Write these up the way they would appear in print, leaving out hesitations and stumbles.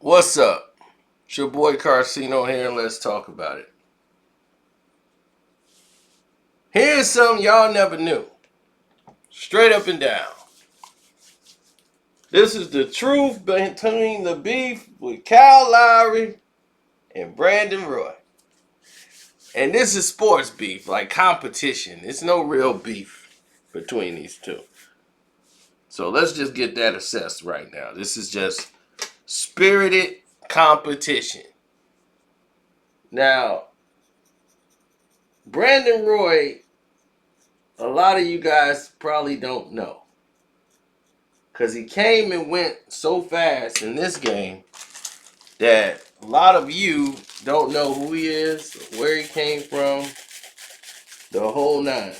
What's up? It's your boy Carcino here, and let's talk about it. Here's something y'all never knew. Straight up and down. This is the truth between the beef with Kyle Lowry and Brandon Roy. And this is sports beef, like competition. It's no real beef between these two. So let's just get that assessed right now. This is just spirited competition. Now, Brandon Roy, a lot of you guys probably don't know. Because he came and went so fast in this game that a lot of you don't know who he is, where he came from, the whole nine.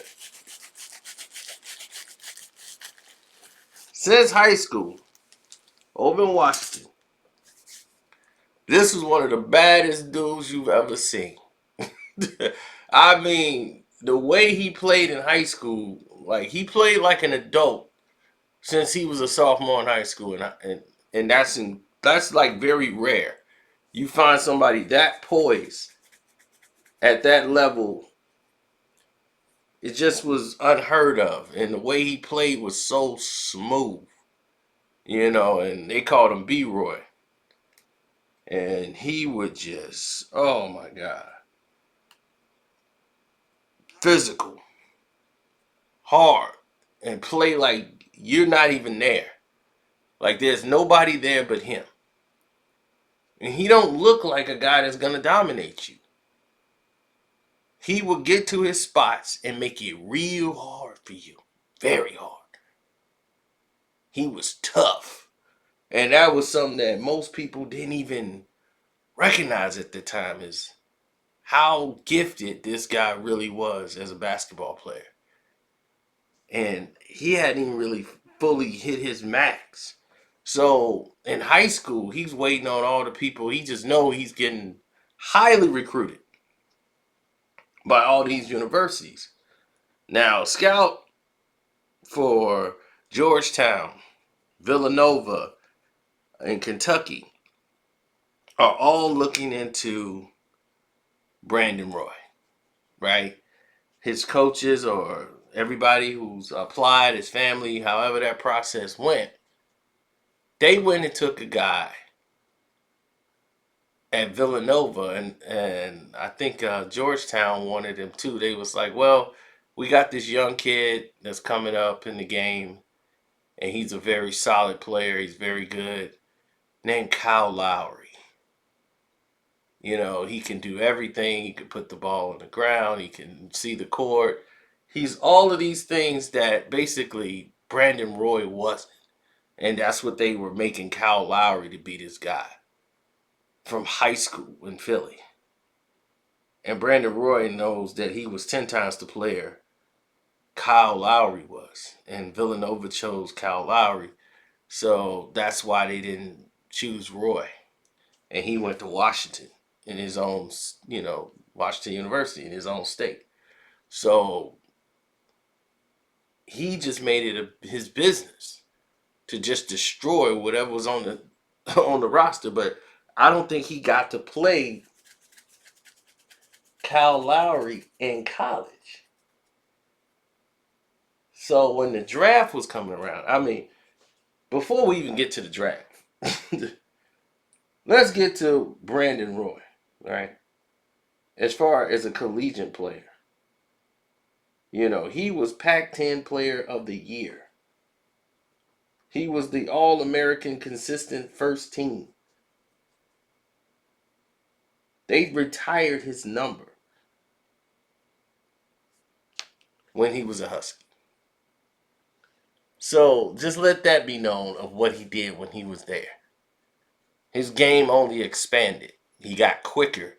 Since high school, over in Washington, this was one of the baddest dudes you've ever seen. I mean, the way he played in high school, like he played like an adult since he was a sophomore in high school, and that's like very rare. You find somebody that poised at that level, it just was unheard of. And the way he played was so smooth, and they called him B Roy. And he would just, oh my God, physical, hard, and play like you're not even there. Like there's nobody there but him. And he don't look like a guy that's going to dominate you. He will get to his spots and make it real hard for you. Very hard. He was tough. And that was something that most people didn't even recognize at the time, is how gifted this guy really was as a basketball player. And he hadn't even really fully hit his max. So in high school, he's waiting on all the people. He just know he's getting highly recruited by all these universities. Now, scout for Georgetown, Villanova, and Kentucky are all looking into Brandon Roy, right? His coaches or everybody who's applied, his family, however that process went, they went and took a guy at Villanova, and I think Georgetown wanted him too. They was like, well, we got this young kid that's coming up in the game, and he's a very solid player. He's very good, named Kyle Lowry. He can do everything. He can put the ball on the ground. He can see the court. He's all of these things that basically Brandon Roy wasn't. And that's what they were making Kyle Lowry to be, this guy from high school in Philly. And Brandon Roy knows that he was 10 times the player Kyle Lowry was. And Villanova chose Kyle Lowry. So that's why they didn't choose Roy. And he went to Washington in his own, Washington University in his own state. So he just made it his business to just destroy whatever was on the on the roster. But I don't think he got to play Kyle Lowry in college. So when the draft was coming around, I mean, before we even get to the draft, let's get to Brandon Roy, right? As far as a collegiate player, he was Pac-10 Player of the Year. He was the All-American consistent first team. They retired his number when he was a Husky. So just let that be known of what he did when he was there. His game only expanded. He got quicker,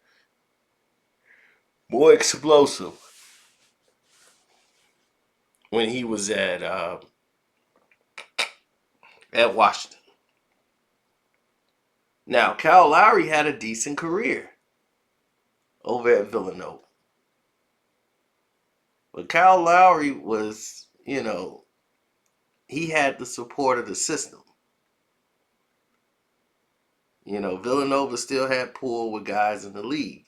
more explosive when he was at Washington. Now, Kyle Lowry had a decent career over at Villanova. But Kyle Lowry was, he had the support of the system. Villanova still had pull with guys in the league.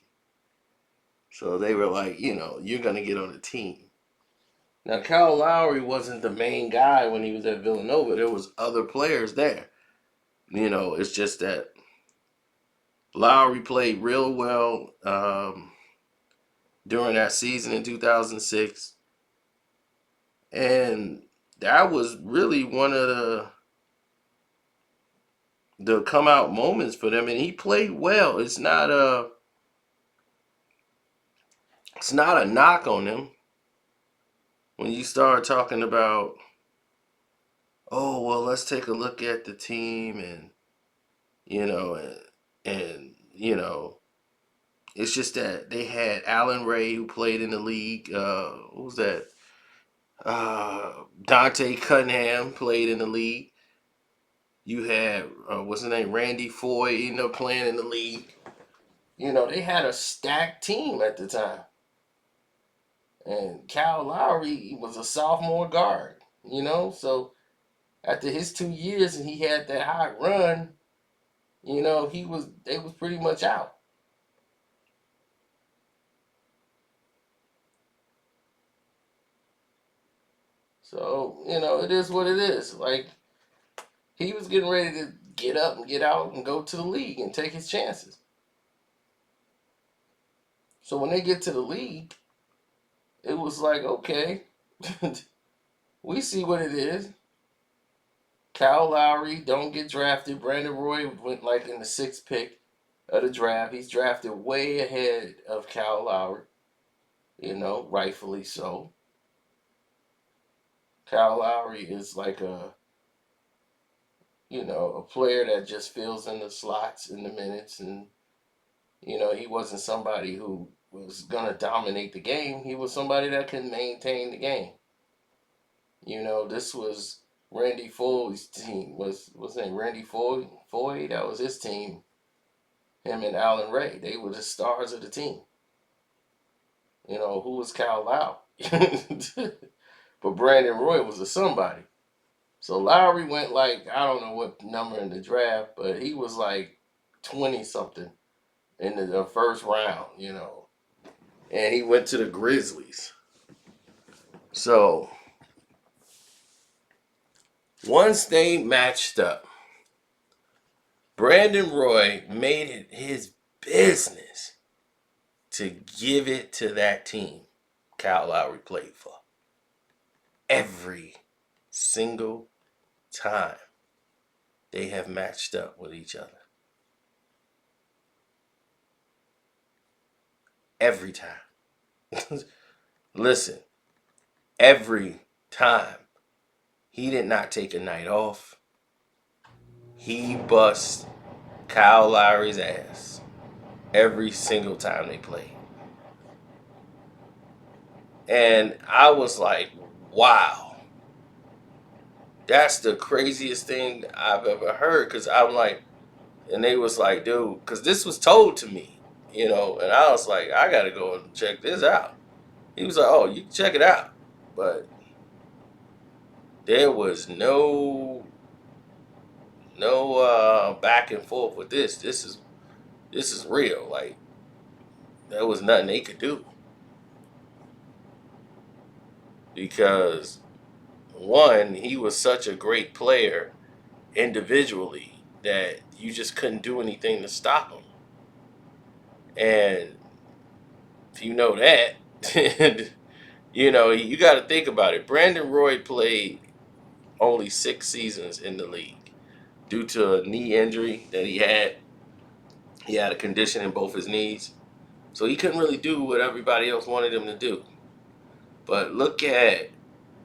So they were like, you're going to get on the team. Now, Kyle Lowry wasn't the main guy when he was at Villanova. There was other players there. It's just that Lowry played real well during that season in 2006. And that was really one of the come out moments for them. And he played well. It's not a knock on him when you start talking about, oh, well, let's take a look at the team and, you know, and it's just that they had Alan Ray who played in the league. What was that? Dante Cunningham played in the league. You had, what's his name? Randy Foy ended up playing in the league. They had a stacked team at the time. And Kyle Lowry was a sophomore guard, so after his 2 years and he had that hot run, they was pretty much out. So, it is what it is. Like, he was getting ready to get up and get out and go to the league and take his chances. So when they get to the league, it was like, okay, we see what it is. Kyle Lowry don't get drafted. Brandon Roy went like in the sixth pick of the draft. He's drafted way ahead of Kyle Lowry, rightfully so. Kyle Lowry is like a player that just fills in the slots in the minutes, and he wasn't somebody who was gonna dominate the game. He was somebody that can maintain the game. This was Randy Foy's team. What's his name? Randy Foy. Foy. That was his team. Him and Alan Ray. They were the stars of the team. Who was Kyle Lowry? But Brandon Roy was a somebody. So Lowry went like, I don't know what number in the draft, but he was like 20 something in the first round, And he went to the Grizzlies. So once they matched up, Brandon Roy made it his business to give it to that team Kyle Lowry played for. Every single time they have matched up with each other. Every time. Listen, every time. He did not take a night off. He bust Kyle Lowry's ass every single time they played. And I was like, wow. That's the craziest thing I've ever heard. Because I'm like, and they was like, dude, because this was told to me, and I was like, I got to go and check this out. He was like, oh, you can check it out. But there was no back and forth with this. This is real. Like, there was nothing they could do. Because one, he was such a great player individually that you just couldn't do anything to stop him. And if you know that, you got to think about it. Brandon Roy played only 6 seasons in the league due to a knee injury that he had. He had a condition in both his knees. So he couldn't really do what everybody else wanted him to do. But look at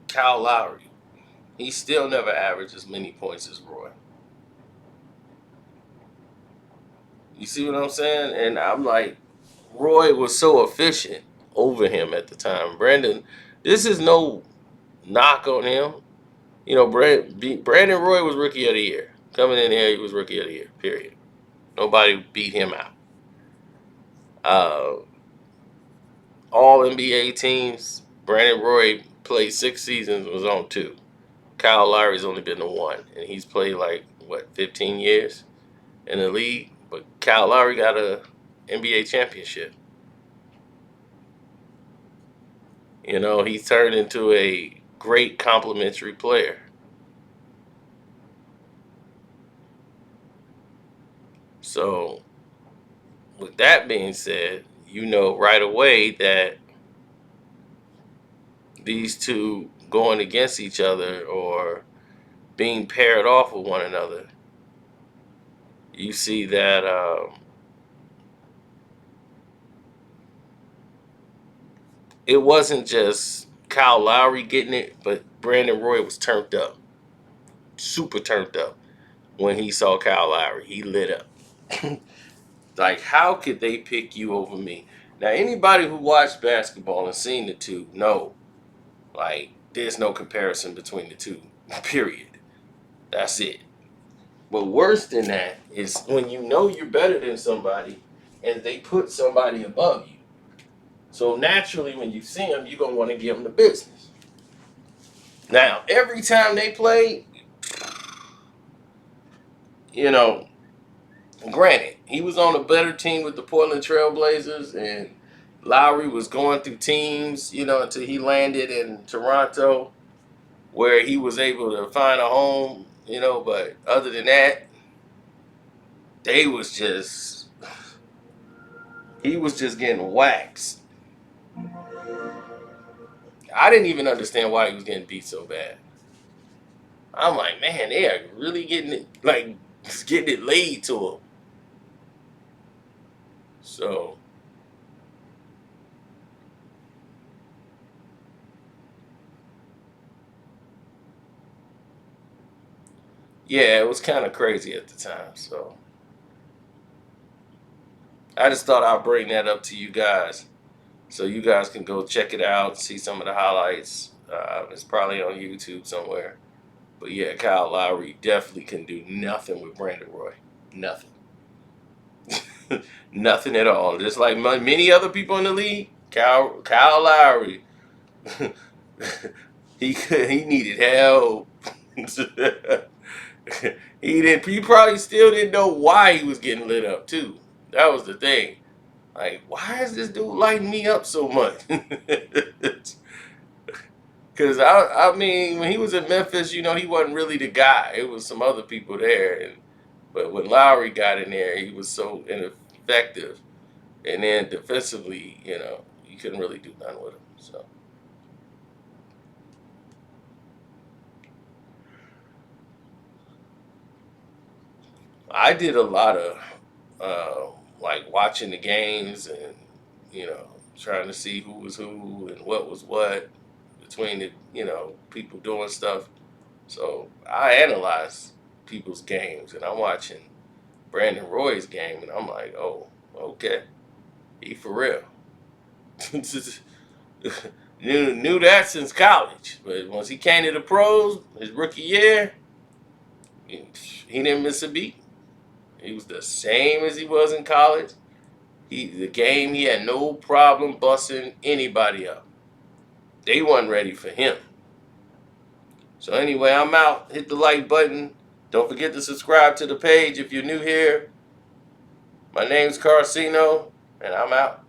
Kyle Lowry. He still never averaged as many points as Roy. You see what I'm saying? And I'm like, Roy was so efficient over him at the time. Brandon, this is no knock on him. Brandon Roy was Rookie of the Year. Coming in here, he was Rookie of the Year, period. Nobody beat him out. All NBA teams, Brandon Roy played 6 seasons, was on 2. Kyle Lowry's only been to 1, and he's played 15 years? in the league, but Kyle Lowry got a NBA championship. You know, he turned into a great complimentary player. So, with that being said, you know right away that these two going against each other or being paired off with one another, you see that it wasn't just Kyle Lowry getting it, but Brandon Roy was turned up, super turned up when he saw Kyle Lowry. He lit up. Like, how could they pick you over me? Now, anybody who watched basketball and seen the two know, like, there's no comparison between the two, period. That's it. But worse than that is when you know you're better than somebody and they put somebody above you. So naturally, when you see them, you're going to want to give them the business. Now, every time they play, you know, granted, he was on a better team with the Portland Trailblazers, and Lowry was going through teams, you know, until he landed in Toronto, where he was able to find a home, you know. But other than that, they was just, he was just getting waxed. I didn't even understand why he was getting beat so bad. I'm like, man, they are really getting it, like, just getting it laid to him. So, yeah, it was kind of crazy at the time. So, I just thought I'd bring that up to you guys so you guys can go check it out, see some of the highlights. It's probably on YouTube somewhere. But yeah, Kyle Lowry definitely can do nothing with Brandon Roy. Nothing. Nothing at all. Just like many other people in the league, Kyle Lowry, he needed help. He didn't. He probably still didn't know why he was getting lit up too. That was the thing. Like, why is this dude lighting me up so much? Because I mean, when he was in Memphis, you know, he wasn't really the guy. It was some other people there, but when Lowry got in there, he was so ineffective. And then defensively, you know, you couldn't really do nothing with him. So I did a lot of like watching the games and, you know, trying to see who was who and what was what between the, you know, people doing stuff. So I analyze people's games, and I'm watching Brandon Roy's game, and I'm like, oh, okay, he for real. knew that since college, but once he came to the pros, his rookie year, he didn't miss a beat. He was the same as he was in college. He had no problem busting anybody up. They wasn't ready for him. So anyway, I'm out. Hit the like button. Don't forget to subscribe to the page if you're new here. My name's Carcino, and I'm out.